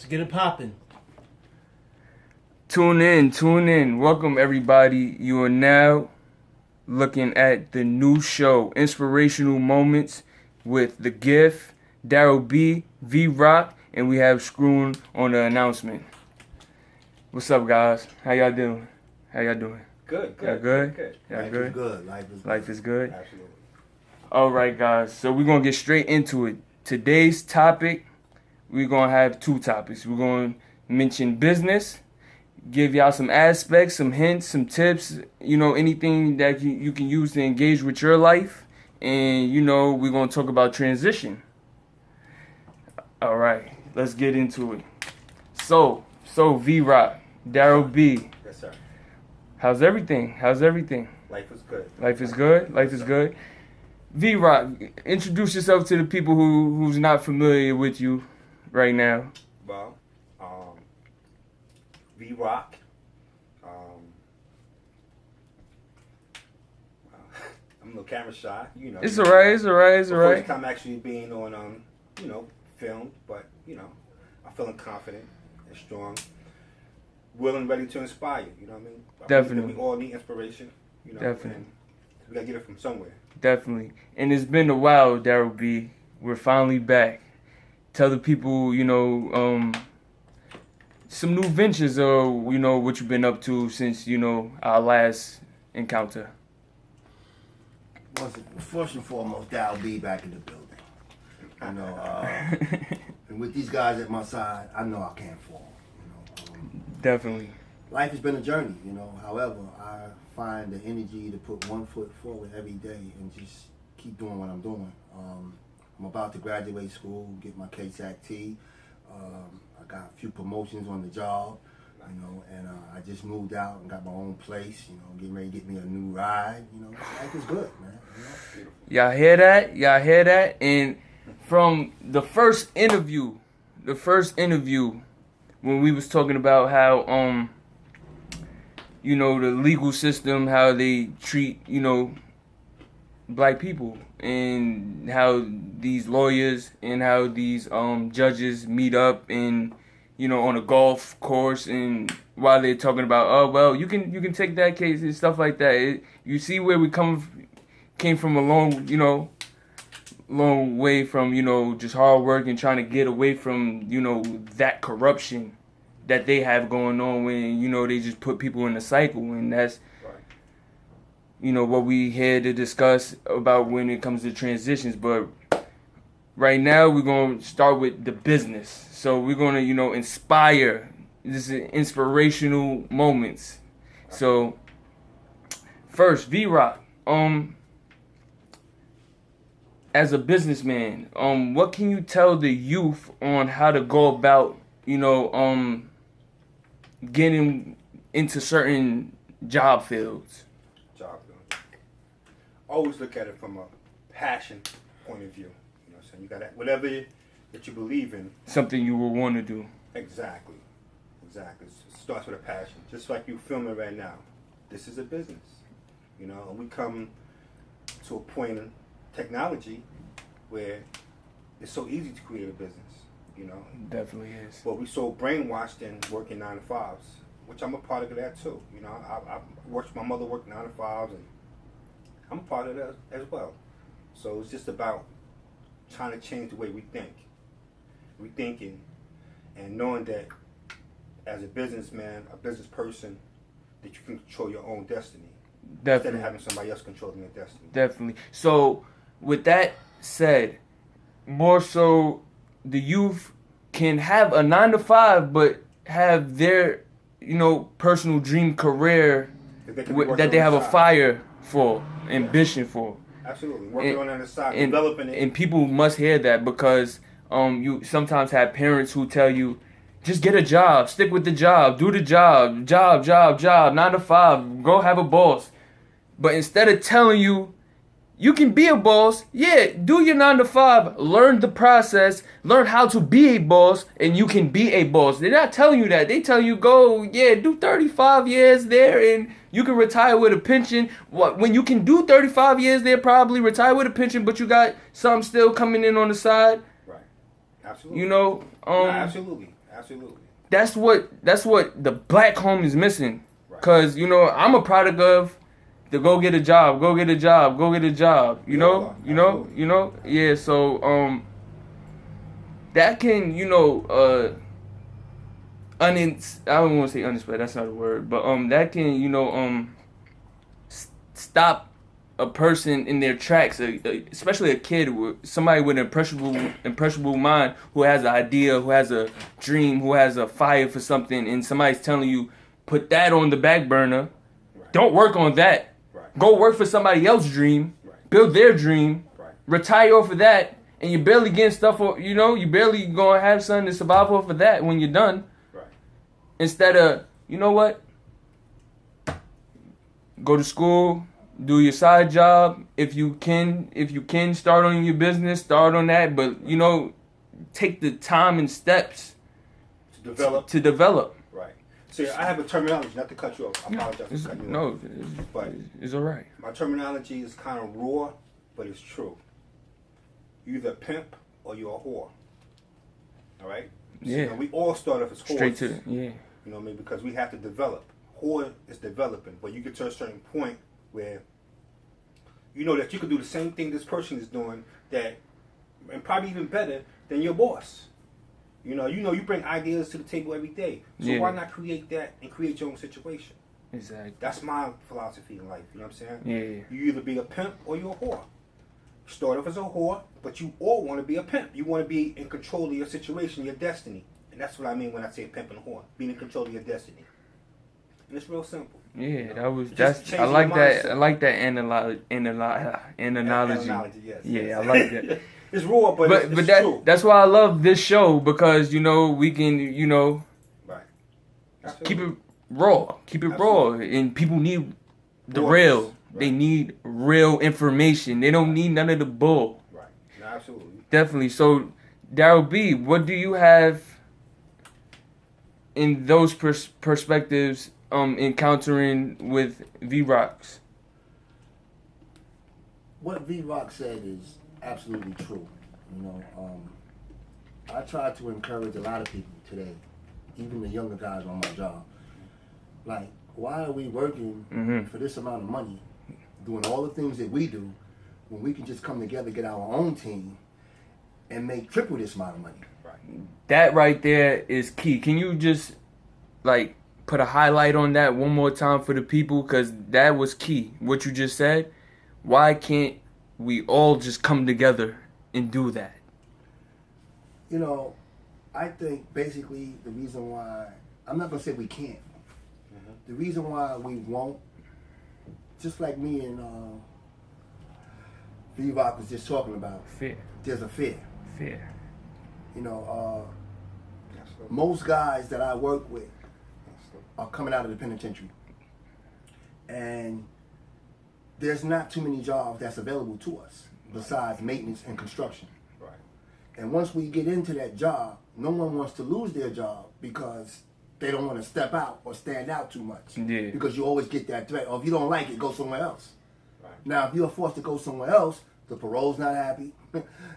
Let's get it popping. Tune in. Welcome, everybody. You are now looking at the new show, Inspirational Moments, with The Gift, Daryl B, V-Rock, and we have Screwin on the announcement. What's up, guys? How y'all doing? Good. Y'all good? Y'all Y'all good? good? Is good. Life is good? Absolutely. All right, guys. So we're going to get straight into it. Today's topic, we're going to have two topics. We're going to mention business, give y'all some aspects, some hints, some tips, anything that you can use to engage with your life. And, we're going to talk about transition. All right, let's get into it. So V-Rock, Daryl B. Yes, sir. How's everything? Life is good. Life is good. V-Rock, introduce yourself to the people who's not familiar with you right now. Well, V-Rock. I'm a little camera shy, It's alright. First time actually being on, film, but, I'm feeling confident and strong. Willing, ready to inspire, you know what I mean? Definitely. We all need inspiration, Definitely. And we gotta get it from somewhere. Definitely. And it's been a while, Daryl B. We're finally back. Tell the people, some new ventures or, what you've been up to since, our last encounter. First and foremost, Daryl B back in the building. And with these guys at my side, I know I can't fall. Definitely. Life has been a journey, However, I find the energy to put one foot forward every day and just keep doing what I'm doing. I'm about to graduate school, get my KSAT-T. I got a few promotions on the job, and I just moved out and got my own place, getting ready to get me a new ride. Life is good, man. Y'all hear that? And from the first interview, when we was talking about how, the legal system, how they treat, black people, and how these lawyers and how these judges meet up and, on a golf course, and while they're talking about, oh, well, you can take that case and stuff like that. You see where we came from a long way from, just hard work and trying to get away from, that corruption that they have going on when, they just put people in a cycle. And that's, what we here to discuss about when it comes to transitions. But right now we're going to start with the business. So we're going to, inspire. This is inspirational moments. So first, V-Rock, as a businessman, what can you tell the youth on how to go about, getting into certain job fields? Always look at it from a passion point of view. You know what I'm saying? You got whatever that you believe in. Something you will want to do. Exactly. It starts with a passion. Just like you filming right now. This is a business. And we come to a point in technology where it's so easy to create a business. Definitely is. But we so brainwashed in working 9 to 5s, which I'm a part of that too. I watched my mother work 9 to 5s, and I'm a part of that as well. So it's just about trying to change the way we think. Rethinking and knowing that as a businessman, a business person, that you can control your own destiny. Definitely. Instead of having somebody else controlling your destiny. Definitely. So with that said, more so the youth can have a 9 to 5, but have their, personal dream career that they have a fire for, ambition for. Absolutely. Working on the side, developing it. And people must hear that because you sometimes have parents who tell you, just get a job, stick with the job, do the job, 9 to 5, go have a boss. But instead of telling you, you can be a boss, do your 9 to 5, learn the process, learn how to be a boss, and you can be a boss. They're not telling you that. They tell you, go, do 35 years there, and you can retire with a pension. When you can do 35 years there, probably retire with a pension, but you got something still coming in on the side. Right. Absolutely. You know, absolutely. Absolutely. That's what the black home is missing. Right. Cause you know I'm a product of the go get a job, go get a job, go get a job. You know, yeah. So that can I don't want to say unexpected. That's not a word, but that can stop a person in their tracks, especially a kid, somebody with an impressionable mind who has an idea, who has a dream, who has a fire for something, and somebody's telling you, put that on the back burner. Right. Don't work on that. Right. Go work for somebody else's dream. Right. Build their dream. Right. Retire off of that, and you're barely getting stuff. You barely gonna have something to survive off of that when you're done. Right. Instead of, you know what? Go to school. Do your side job if you can. If you can start on your business, start on that. But take the time and steps to develop. To Right. See, I have a terminology. Not to cut you off. I apologize for cutting you off. No, But it's all right. my terminology is kind of raw, but it's true. You either a pimp or you're a whore. All right. So, Yeah. we all start off as whores. Straight to it. Yeah. You know what I mean? Because we have to develop. Whore is developing, but you get to a certain point where you know that you can do the same thing this person is doing, and probably even better than your boss. You bring ideas to the table every day. So why not create that and create your own situation? Exactly. That's my philosophy in life. You know what I'm saying? Yeah. You either be a pimp or you're a whore. Start off as a whore, but you all want to be a pimp. You want to be in control of your situation, your destiny. And that's what I mean when I say pimp and whore. Being in control of your destiny. And it's real simple. Yeah, Just I like changing that. your I like that analogy. Analogy, yes. Yeah, I like that. It's raw, but it's true. That's why I love this show, because we can Right. keep it raw, and people need the Rawness. real. Right. They need real information. They don't need none of the bull. Right. No, absolutely. Definitely. So, Daryl B, what do you have in those perspectives? Encountering with V-Rocks? What V-Rock said is absolutely true. I try to encourage a lot of people today, even the younger guys on my job. Like, why are we working for this amount of money, doing all the things that we do, when we can just come together, get our own team, and make triple this amount of money? Right. That right there is key. Can you just, put a highlight on that one more time for the people? Because that was key, what you just said. Why can't we all just come together and do that? I think basically the reason why, I'm not going to say we can't. The reason why we won't, just like me and V-Rock was just talking about, Fear. there's a fear. Fear. Most guys that I work with are coming out of the penitentiary. And there's not too many jobs that's available to us besides maintenance and construction. Right. And once we get into that job, no one wants to lose their job because they don't want to step out or stand out too much. Yeah. Because you always get that threat, or if you don't like it, go somewhere else. Right. Now, if you're forced to go somewhere else, the parole's not happy,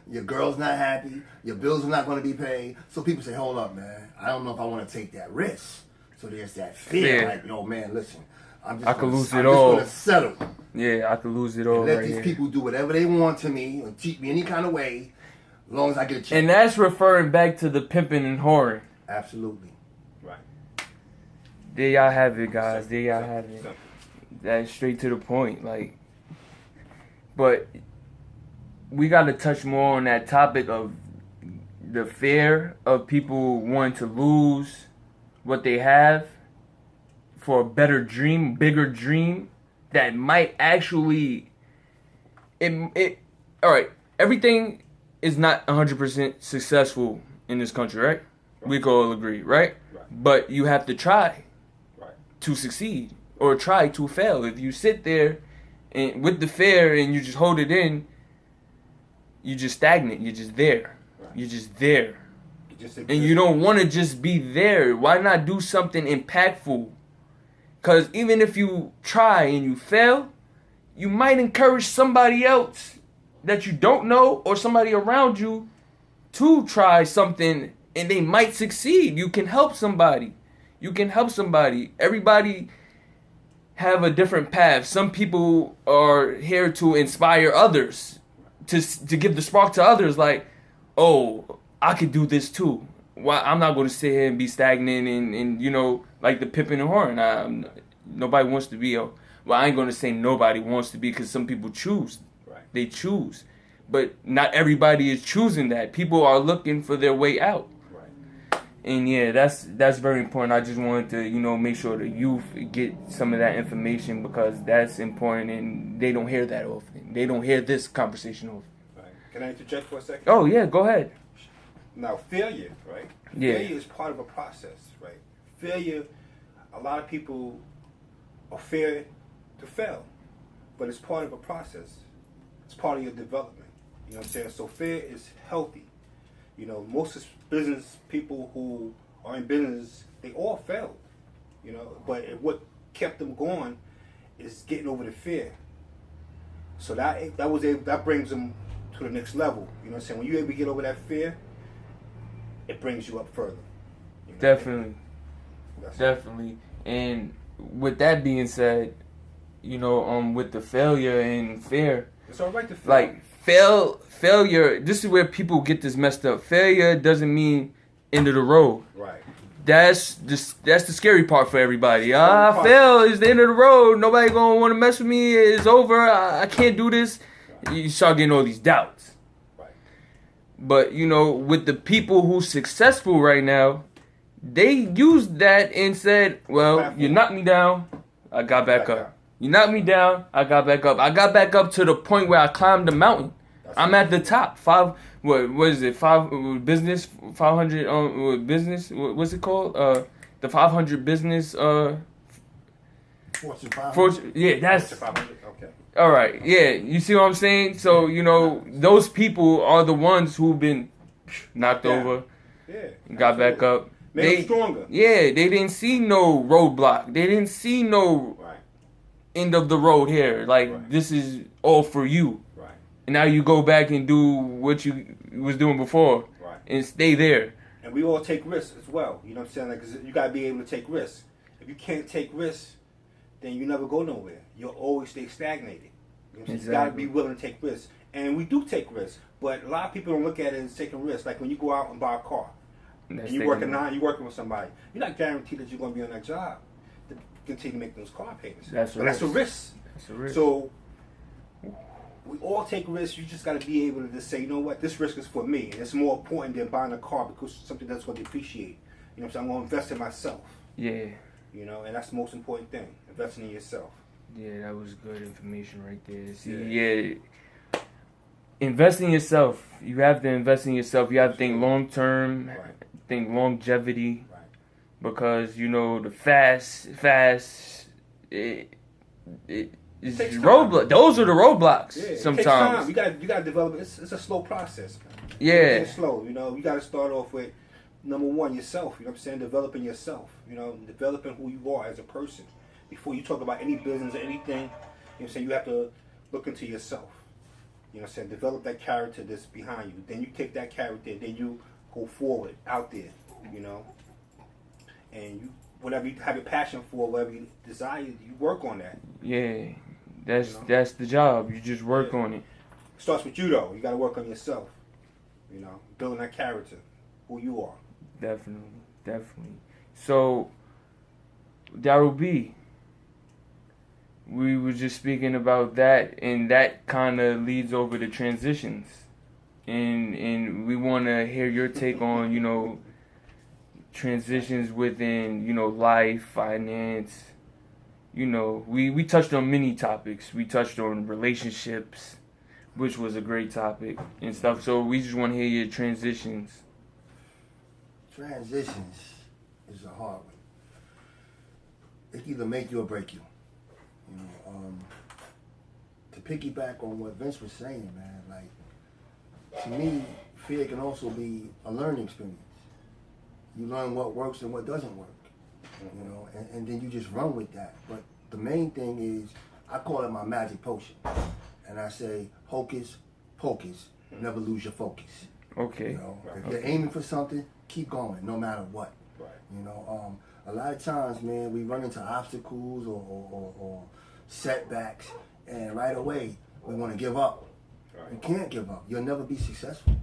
your girl's not happy, your bills are not going to be paid. So people say, hold up, man, I don't know if I want to take that risk. So there's that fear, like, yo, man, listen, I'm just going to settle. Yeah, I could lose it all. And let these people do whatever they want to me and treat me any kind of way, as long as I get a check. And that's referring back to the pimping and whoring. Absolutely. Right. There y'all have it, guys. There y'all have it. That's straight to the point. But we got to touch more on that topic of the fear of people wanting to lose what they have for a better dream, bigger dream that might actually all right, everything is not 100% successful in this country, right? We can all agree, right? But you have to try to succeed or try to fail. If you sit there and with the fear and you just hold it in, you just stagnant. You're just there. You're just there. And you don't want to just be there. Why not do something impactful? Because even if you try and you fail, you might encourage somebody else that you don't know or somebody around you to try something and they might succeed. You can help somebody. Everybody have a different path. Some people are here to inspire others, to give the spark to others. Like, oh, I could do this too. Why I'm not going to sit here and be stagnant and like the Pippin and Horn. Nobody wants to be well, I ain't going to say nobody wants to be, because some people choose. Right. They choose. But not everybody is choosing that. People are looking for their way out. Right. And yeah, that's very important. I just wanted to, make sure the youth get some of that information, because that's important, and they don't hear that often. They don't hear this conversation often. Right. Can I interject for a second? Oh, yeah, go ahead. Now, failure, right? Yeah. Failure is part of a process, right? Failure, a lot of people are feared to fail, but it's part of a process. It's part of your development. You know what I'm saying? So fear is healthy. Most business people who are in business, they all failed. But what kept them going is getting over the fear. So that brings them to the next level. You know what I'm saying? When you're able to get over that fear, it brings you up further. Definitely. Definitely. And with that being said, with the failure and fear, it's all right to fail. Like failure. This is where people get this messed up. Failure doesn't mean end of the road. Right. That's the scary part for everybody. I fail. It's the end of the road. Nobody gonna want to mess with me. It's over. I can't do this. Right. You start getting all these doubts. Right. But with the people who's successful right now, they used that and said, "Well, you knocked me down. I got back up. You knocked me down. I got back up. I got back up to the point where I climbed the mountain. I'm at the top. What is it? 500 business. What's it called? The 500 business. Fortune 500. Yeah, that's. Fortune 500. Okay. All right. Yeah, you see what I'm saying? So those people are the ones who've been knocked over. Yeah. Got back up. Made them stronger. Yeah, they didn't see no roadblock. They didn't see no end of the road here. Like, this is all for you. Right. And now you go back and do what you was doing before. Right. And stay there. And we all take risks as well. You know what I'm saying? Like, 'cause you got to be able to take risks. If you can't take risks, then you never go nowhere. You'll always stay stagnated. You know what I'm saying? Exactly. You got to be willing to take risks. And we do take risks. But a lot of people don't look at it as taking risks. Like when you go out and buy a car. And you're working with somebody. You're not guaranteed that you're going to be on that job to continue to make those car payments. That's a risk. That's a risk. So we all take risks. You just got to be able to just say, you know what, this risk is for me. And it's more important than buying a car because something that's going to depreciate. You know what I'm saying? I'm going to invest in myself. Yeah. And that's the most important thing. Investing in yourself. Yeah, that was good information right there. See, invest in yourself. You have to invest in yourself. You have to think long term. Right. Think longevity, right? Because the fast, it's roadblock. Those are the roadblocks. Yeah, sometimes it takes time. You got to develop. It's a slow process. Yeah, it's slow. You got to start off with number one, yourself. You know what I'm saying? Developing yourself. Developing who you are as a person. Before you talk about any business or anything, you know what I'm saying? You have to look into yourself. You know what I'm saying? Develop that character that's behind you. Then you take that character. Then you go forward out there, and you whatever you have a passion for, whatever you desire, you work on that. Yeah, that's the job. You just work on it. Starts with you though. You got to work on yourself. Building that character, who you are. Definitely. So, Daryl B, we were just speaking about that, and that kind of leads over to transitions. And we want to hear your take on, transitions within, life, finance. We touched on many topics. We touched on relationships, which was a great topic and stuff. So we just want to hear your transitions. Transitions is a hard one. It can either make you or break you. To piggyback on what Vince was saying, man, like, to me, fear can also be a learning experience. You learn what works and what doesn't work, and then you just run with that. But the main thing is, I call it my magic potion. And I say, hocus pocus, never lose your focus. Okay. If you're aiming for something, keep going no matter what. Right. You know, a lot of times, man, we run into obstacles or setbacks, and right away we want to give up. Right. You can't give up. You'll never be successful.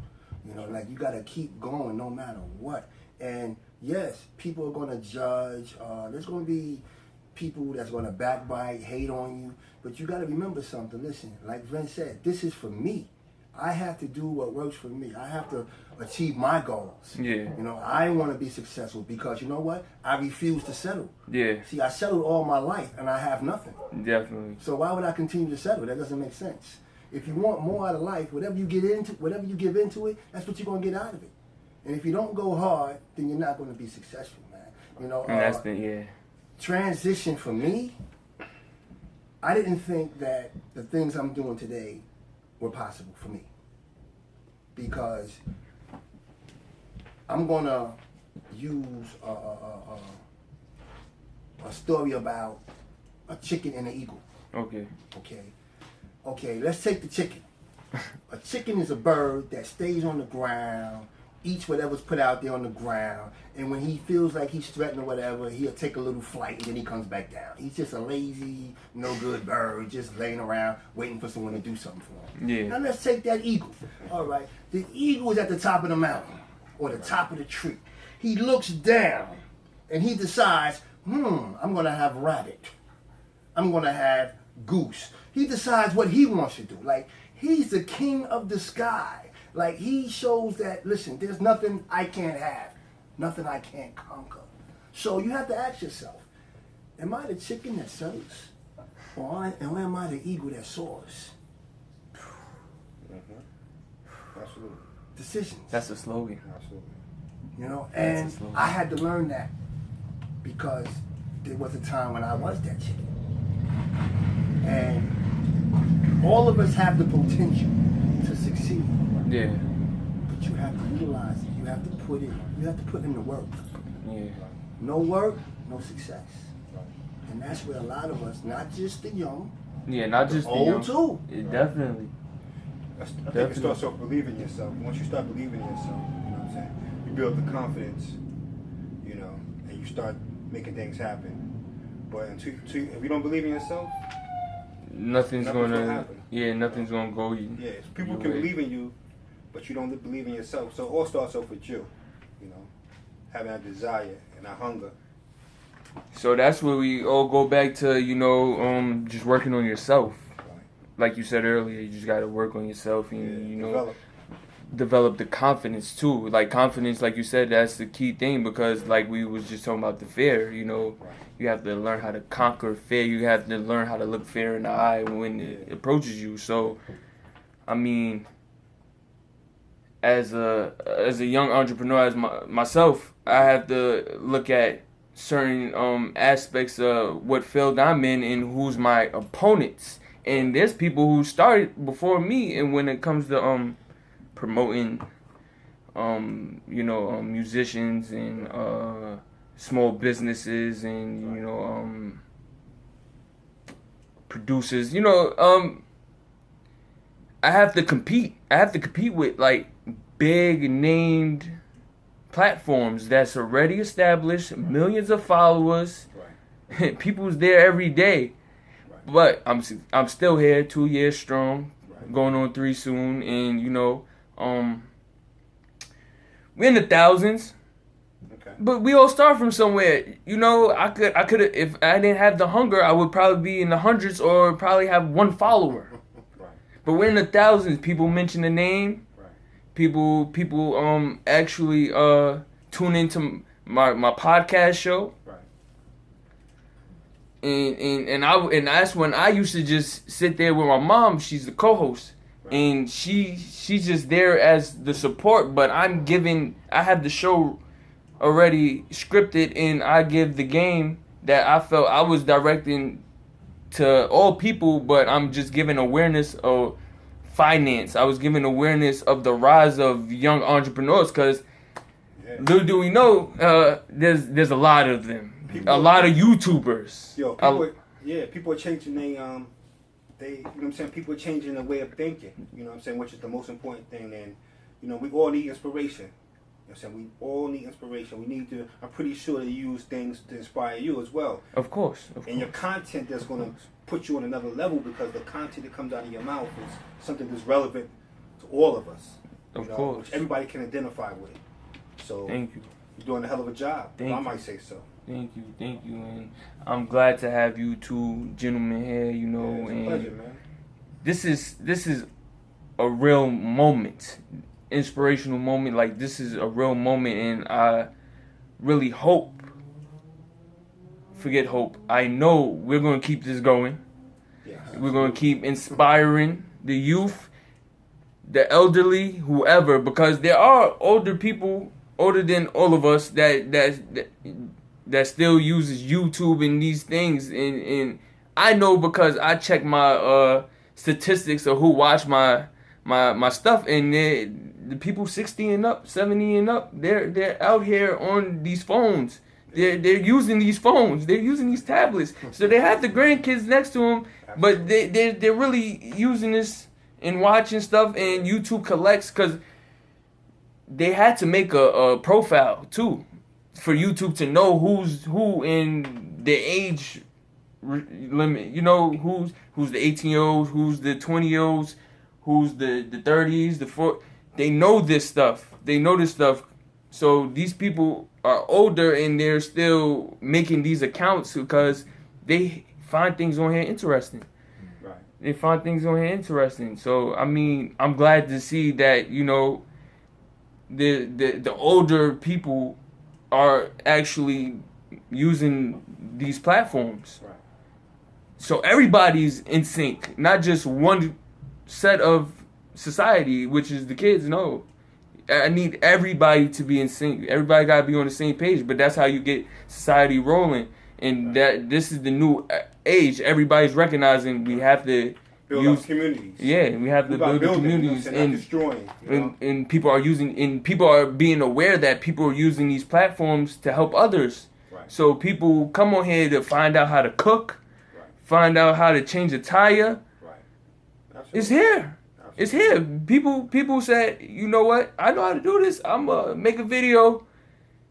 You know, like you got to keep going no matter what. And yes, people are going to judge. There's going to be people that's going to backbite, hate on you. But you got to remember something. Listen, like Vince said, this is for me. I have to do what works for me. I have to achieve my goals. Yeah. You know, I want to be successful because you know what? I refuse to settle. Yeah. See, I settled all my life and I have nothing. Definitely. So why would I continue to settle? That doesn't make sense. If you want more out of life, whatever you give into it, that's what you're going to get out of it. And if you don't go hard, then you're not going to be successful, man. You know, And that's the transition for me, I didn't think that the things I'm doing today were possible for me. Because I'm going to use a story about a chicken and an eagle. Okay. Okay, let's take the chicken. A chicken is a bird that stays on the ground, eats whatever's put out there on the ground, and when he feels like he's threatened or whatever, he'll take a little flight and then he comes back down. He's just a lazy, no good bird, just laying around waiting for someone to do something for him. Yeah. Now let's take that eagle. All right, the eagle is at the top of the mountain or the top of the tree. He looks down and he decides, I'm gonna have rabbit. I'm gonna have goose. He decides what he wants to do. Like, he's the king of the sky. Like, he shows that, listen, there's nothing I can't have, nothing I can't conquer. So you have to ask yourself, am I the chicken that settles? Or am I the eagle that soars? Mm-hmm. Absolutely. Decisions. That's a slogan. Absolutely. You know, and That's a slogan. I had to learn that because there was a time when I was that chicken. And all of us have the potential to succeed. Yeah. But you have to utilize it. You have to put in the work. Yeah. No work, no success. Right. And that's where a lot of us, not just the young, Yeah, not the just the old young. too. Definitely. I think it Definitely. starts off believing in yourself. Once you start believing in yourself, you know what I'm saying? You build the confidence, you know, and you start making things happen. But until if you don't believe in yourself, Nothing's Nothing's gonna gonna happen. Yeah, nothing's gonna go you. yeah, people your can way. believe in you, but you don't believe in yourself. So it all starts off with you know, having that desire and that hunger. So that's where we all go back to, just working on yourself. Right. Like you said earlier, you just gotta work on yourself and Develop. develop the confidence too. Like confidence, like you said, that's the key thing because like we was just talking about the fear, Right. you have to learn how to conquer fear. You have to learn how to look fear in the eye when it approaches you. So, I mean, as a young entrepreneur, as myself, I have to look at certain aspects of what field I'm in and who's my opponents. And there's people who started before me, and when it comes to promoting musicians and small businesses and producers, I have to compete. I have to compete with like big named platforms that's already established, millions of followers. Right. People's there every day. Right. But I'm still here, 2 years strong, Right. going on 3 soon, and we're in the thousands. Okay. But we all start from somewhere. I could if I didn't have the hunger, I would probably be in the hundreds or probably have one follower. Right. But we're in the thousands. People mention the name. Right. People actually tune into my podcast show. Right. And that's when I used to just sit there with my mom. She's the co-host, Right. and she's just there as the support. But I have the show already scripted, and I give the game that I felt I was directing to all people. But I'm just giving awareness of finance. I was giving awareness of the rise of young entrepreneurs because little do we know, there's a lot of them. A lot of YouTubers. Yo, people are changing they you know what I'm saying, people are changing their way of thinking, you know what I'm saying, which is the most important thing. And we all need inspiration. I'm saying? We all need inspiration. We need to, I'm pretty sure they use things to inspire you as well. Of course. And your content that's going to put you on another level, because the content that comes out of your mouth is something that's relevant to all of us. Of course. Which everybody can identify with. So Thank you. you're doing a hell of a job. Thank I you. might say so. Thank you, and I'm glad to have you two gentlemen here. You know, Yeah, it's a and pleasure, man. this is a real moment, inspirational moment. Like, this is a real moment, and I really hope. Forget hope. I know we're gonna keep this going. Yeah. We're gonna keep inspiring the youth, the elderly, whoever, because there are older people, older than all of us, that still uses YouTube and these things, and I know because I check my statistics of who watch my stuff, and the people 60 and up, 70 and up, they're out here on these phones. They're using these phones. They're using these tablets. So they have the grandkids next to them, but they're really using this and watching stuff. And YouTube collects, because they had to make a profile too, for YouTube to know who's who in the age limit. You know, who's the 18-year-olds, who's the 20-year-olds, who's the 30s, the 40s. They know this stuff. They know this stuff. So these people are older, and they're still making these accounts because they find things on here interesting. Right. They find things on here interesting. So, I mean, I'm glad to see that, you know, the older people are actually using these platforms. Right. So everybody's in sync, not just one set of society, which is the kids. No, I need everybody to be in sync. Everybody got to be on the same page. But that's how you get society rolling. And that this is the new age. Everybody's recognizing we have to Build up communities. Yeah, we have to build the communities, and destroying. And people are using, and people are being aware that people are using these platforms to help others. Right. So people come on here to find out how to cook, Right. find out how to change a tire. Right. Absolutely. It's here. Absolutely. It's here. People said, you know what? I know how to do this. I'm gonna make a video,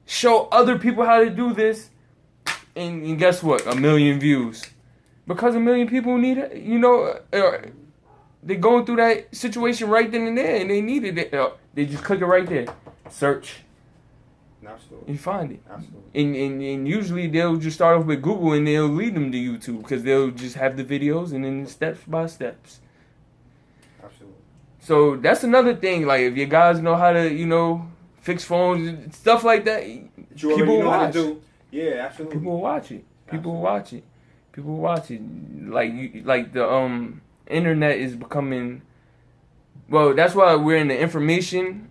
show other people how to do this, and guess what? 1 million views. Because 1 million people need it, you know, they're going through that situation right then and there, and they need it. They just click it right there, search, Absolutely. and find it. Absolutely. And usually they'll just start off with Google, and they'll lead them to YouTube, because they'll just have the videos and then steps by steps. Absolutely. So that's another thing. Like, if you guys know how to, you know, fix phones and stuff like that, You people already will know how watch. to do. Yeah, absolutely. People will watch it. People will Absolutely. watch it. People will watch it. Like the internet is becoming. Well, that's why we're in the information.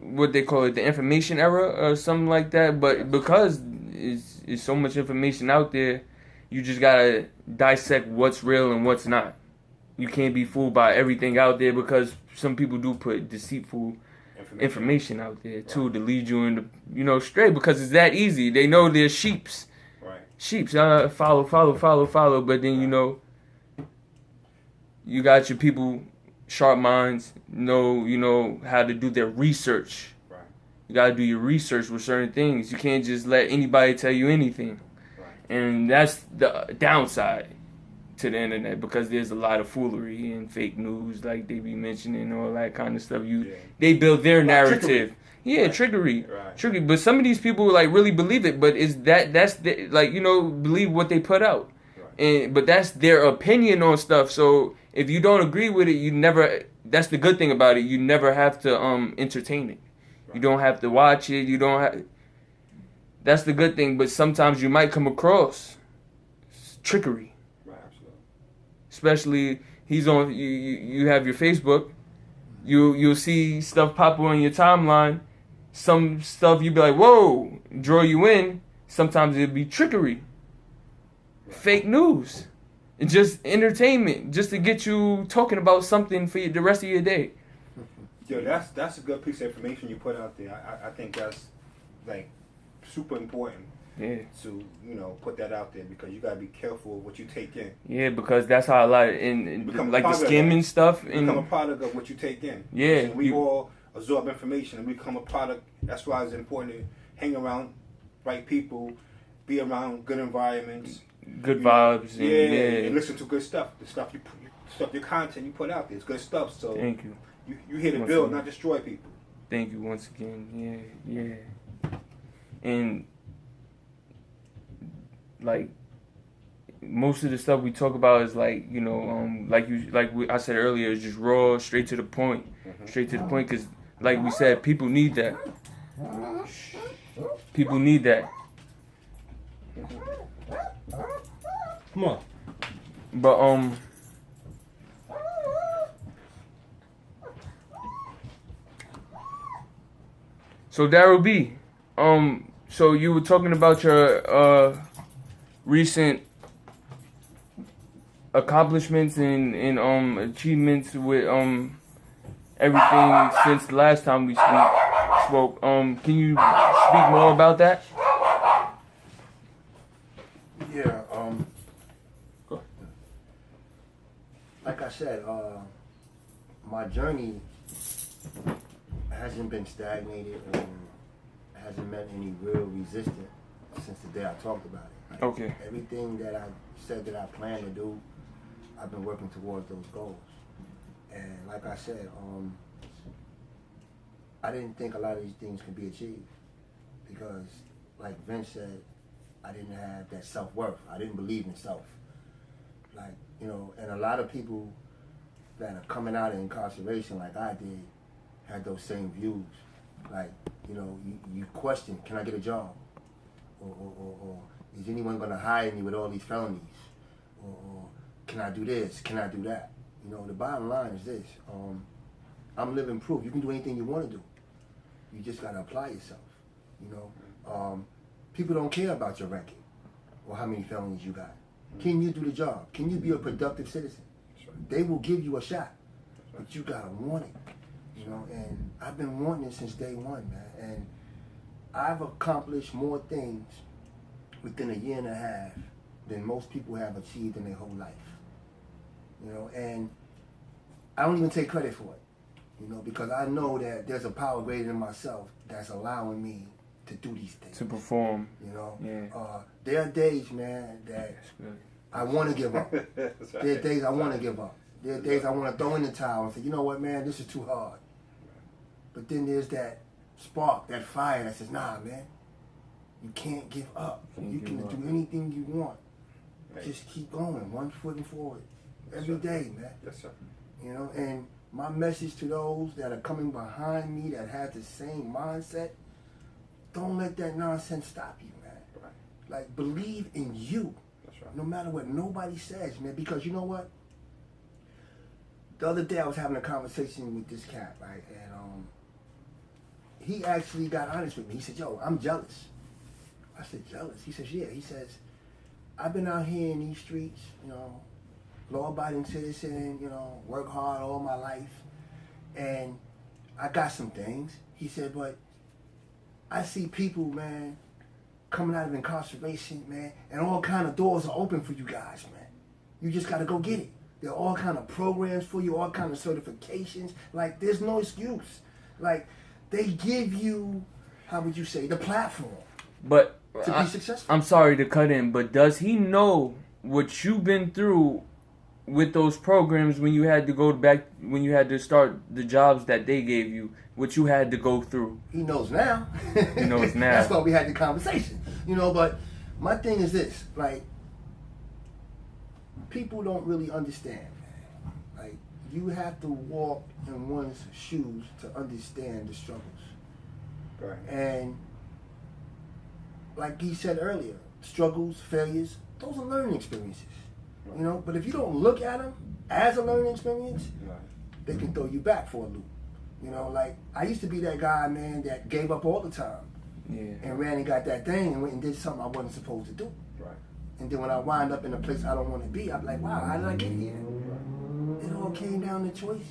What they call it, the information era or something like that. But because it's so much information out there, you just gotta dissect what's real and what's not. You can't be fooled by everything out there, because some people do put deceitful information out there too, to lead you in the, you know, straight, because it's that easy. They know they're sheeps. Right. Sheeps, follow, but then, you know, you got your people, sharp minds, know how to do their research. Right. You gotta do your research with certain things. You can't just let anybody tell you anything. Right. And that's the downside to the internet, because there's a lot of foolery and fake news, like they be mentioning, all that kind of stuff. Yeah. They build their narrative. Trickery. Yeah, Right. trickery. Right. Trickery. But some of these people like really believe it, but that's the, like, you know, believe what they put out. Right. But that's their opinion on stuff. So if you don't agree with it, you never, that's the good thing about it, you never have to entertain it. Right. You don't have to watch it. You don't have, that's the good thing. But sometimes you might come across trickery. Right. Absolutely. Especially he's on, you have your Facebook, you'll see stuff pop up on your timeline. Some stuff you'll be like, whoa, draw you in. Sometimes it'll be trickery, fake news, and just entertainment, just to get you talking about something for the rest of your day. Yo, that's a good piece of information you put out there. I think that's like super important. Yeah. To, you know, put that out there, because you gotta be careful of what you take in. Yeah, because that's how a lot of, Become like the part of scamming that. stuff, Become a and product of what you take in. Yeah, And we you- all absorb information and become a product. That's why it's important to hang around right people, be around good environments, Good vibes. And, and listen to good stuff. The stuff your content you put out there is good stuff. So Thank you. you here to Once build, again. not destroy people. Thank you once again. Yeah. And like most of the stuff we talk about is like, you know, I said earlier, it's just raw, straight to the point. Straight to the point, because like we said, people need that. People need that. Come on. But so Daryl B, so you were talking about your recent accomplishments and achievements with everything since the last time we spoke. Can you speak more about that? Yeah, like I said, my journey hasn't been stagnated and hasn't met any real resistance since the day I talked about it. Like, Okay. everything that I said that I plan to do, I've been working towards those goals. And like I said, I didn't think a lot of these things could be achieved because, like Vince said, I didn't have that self-worth. I didn't believe in self. Like, you know, and a lot of people that are coming out of incarceration like I did had those same views. Like, you know, you question, can I get a job? Or is anyone going to hire me with all these felonies? Or can I do this? Can I do that? You know, the bottom line is this. I'm living proof. You can do anything you want to do. You just got to apply yourself. You know, people don't care about your record or how many felonies you got. Can you do the job? Can you be a productive citizen? They will give you a shot, but you got to want it. You know, and I've been wanting it since day one, man. And I've accomplished more things within a year and a half than most people have achieved in their whole life. You know, and I don't even take credit for it, you know, because I know that there's a power greater than myself that's allowing me to do these things. To perform. You know, Yeah. there are days, man, that That's good. I want to give up. There are days I want to give up. There are days I want to throw in the towel and say, you know what, man, this is too hard. But then there's that spark, that fire that says, nah, man, you can't give up. You can do anything you want. Right. Just keep going, one foot forward. Every day, man. Yes, sir. You know, and my message to those that are coming behind me that have the same mindset, don't let that nonsense stop you, man. Right. Like, believe in you. That's right. No matter what nobody says, man, because you know what? The other day I was having a conversation with this cat, right? And he actually got honest with me. He said, yo, I'm jealous. I said, jealous? He says, yeah. He says, I've been out here in these streets, you know, law-abiding citizen, you know, work hard all my life, and I got some things. He said, but I see people, man, coming out of incarceration, man, and all kind of doors are open for you guys, man. You just got to go get it. There are all kind of programs for you, all kind of certifications. Like, there's no excuse. Like, they give you, how would you say, the platform But to be successful. I'm sorry to cut in, but does he know what you've been through with those programs when you had to go back, when you had to start the jobs that they gave you, what you had to go through? He knows now. He knows now. That's why we had the conversation. You know, but my thing is this, like, people don't really understand, man. Like, you have to walk in one's shoes to understand the struggles. Right. And like he said earlier, struggles, failures, those are learning experiences. You know, but if you don't look at them as a learning experience, Right. they can throw you back for a loop. You know, like, I used to be that guy, man, that gave up all the time Yeah. and ran and got that thing and went and did something I wasn't supposed to do. Right. And then when I wind up in a place I don't want to be, I'm like, wow, how did I get here? Right. It all came down to choices.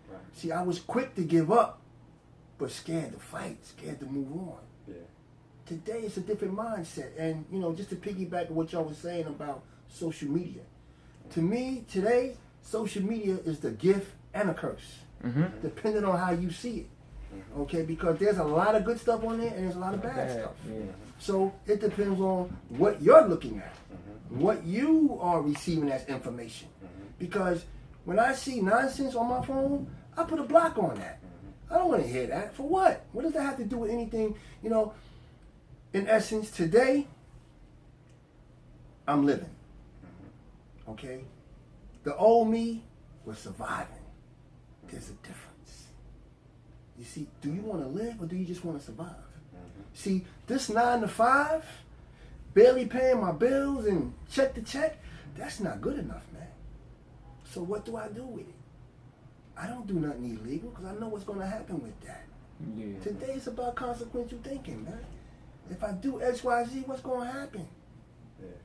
Right. See, I was quick to give up, but scared to fight, scared to move on. Yeah. Today it's a different mindset. And, you know, just to piggyback on what y'all was saying about social media. To me, today, social media is the gift and a curse, Mm-hmm. depending on how you see it. Okay, because there's a lot of good stuff on there and there's a lot of bad stuff. Yeah. So it depends on what you're looking at, what you are receiving as information. Because when I see nonsense on my phone, I put a block on that. I don't want to hear that. For what? What does that have to do with anything? You know, in essence, today, I'm living. Okay? The old me was surviving. There's a difference. You see, do you want to live or do you just want to survive? See, this 9 to 5, barely paying my bills and check to check, that's not good enough, man. So what do I do with it? I don't do nothing illegal because I know what's going to happen with that. Yeah. Today it's about consequential thinking, man. If I do X, Y, Z, what's going to happen?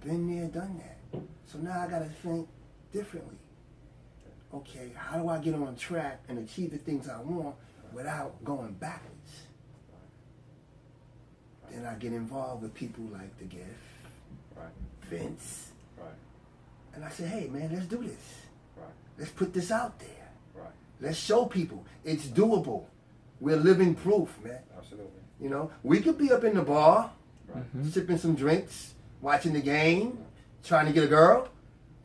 Been there, done that. So now I got to think differently. Okay, how do I get on track and achieve the things I want without going backwards? Then I get involved with people like The Gift, Vince, and I say, hey man, let's do this. Let's put this out there. Let's show people it's doable. We're living proof, man. Absolutely. You know, we could be up in the bar, sipping some drinks, watching the game, trying to get a girl.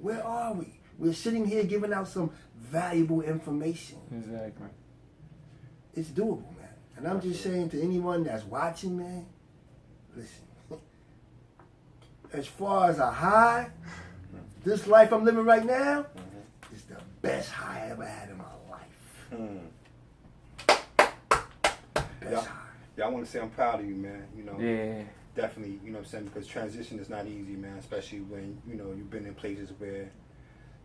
Where are we? We're sitting here giving out some valuable information. Exactly. It's doable, man. And I'm just saying to anyone that's watching, man, listen. As far as a high, this life I'm living right now is the best high I ever had in my life. Best high. Yeah, I want to say I'm proud of you, man. You know, Yeah. definitely, you know what I'm saying, because transition is not easy, man, especially when, you know, you've been in places where,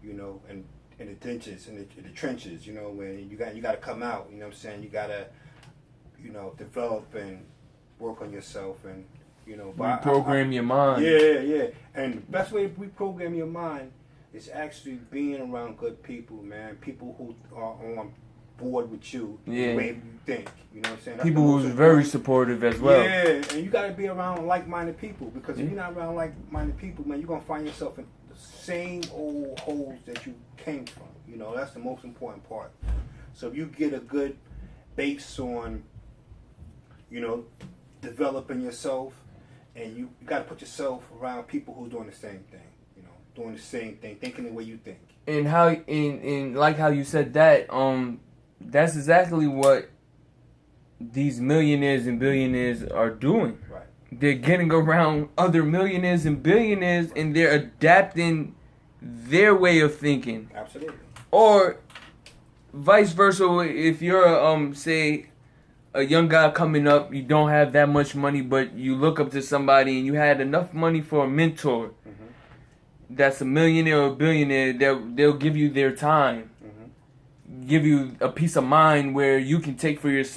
you know, and in the trenches, in the trenches, you know, when you got to come out, you know what I'm saying, you got to, you know, develop and work on yourself and, you know, Reprogram your mind. Yeah. And the best way to reprogram your mind is actually being around good people, man, people who are on board with you, the way you think, you know what I'm saying? That's People the who's most very important. supportive as well. Yeah, and you got to be around like-minded people because if you're not around like-minded people, man, you're going to find yourself in the same old holes that you came from. You know, that's the most important part. So if you get a good base on, you know, developing yourself, and you got to put yourself around people who's doing the same thing, you know, doing the same thing, thinking the way you think. And how in like how you said that, that's exactly what these millionaires and billionaires are doing. Right. They're getting around other millionaires and billionaires and they're adapting their way of thinking. Absolutely. Or vice versa, if you're say a young guy coming up, you don't have that much money, but you look up to somebody and you had enough money for a mentor that's a millionaire or a billionaire, they'll give you their time, give you a peace of mind where you can take for yourself.